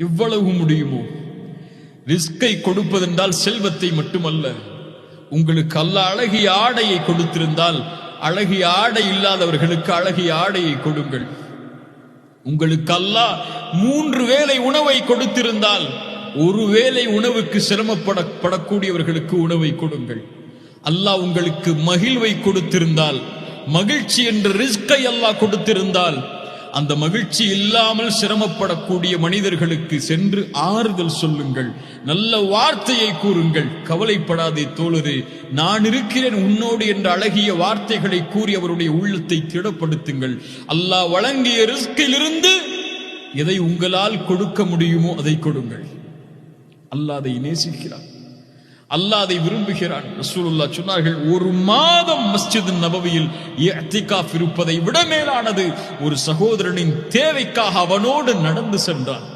எவ்வளவு முடியுமோ. ரிஸ்கை கொடுப்பதென்றால் செல்வத்தை மட்டுமல்ல. உங்களுக்கு அல்லாஹ் அழகிய ஆடையை கொடுத்திருந்தால் அழகிய ஆடை இல்லாதவர்களுக்கு அழகிய ஆடையை கொடுங்கள். உங்களுக்கு அல்லாஹ் 3 வேளை உணவை கொடுத்திருந்தால் ஒரு வேளை உணவுக்கு சிரமப்படக்கூடியவர்களுக்கு உணவை கொடுங்கள். அல்லாஹ் உங்களுக்கு மகிழ்வை கொடுத்திருந்தால், மகிழ்ச்சி என்ற ரிஸ்கை அல்லாஹ் கொடுத்திருந்தால், அந்த மகிழ்ச்சி இல்லாமல் சிரமப்படக்கூடிய மனிதர்களுக்கு சென்று ஆறுதல் சொல்லுங்கள், நல்ல வார்த்தையை கூறுங்கள். கவலைப்படாதே தோழரே, நான் இருக்கிறேன் உன்னோடு என்ற அழகிய வார்த்தைகளை கூறி அவருடைய உள்ளத்தை திடப்படுத்துங்கள். அல்லாஹ் வழங்கிய ரிஸ்கிலிருந்து எதை உங்களால் கொடுக்க முடியுமோ அதை கொடுங்கள். அல்லாஹ் அதை நேசிக்கிறான், அல்லாஹ் அதை விரும்புகிறான். ரசூலுல்லாஹ் சொன்னார்கள், 1 மாதம் மஸ்ஜித் நபவியில் இஅ்திகாஃப் இருப்பதை விட மேலானது ஒரு சகோதரனின் தேவைக்காக அவனோடு நடந்து சென்றான்.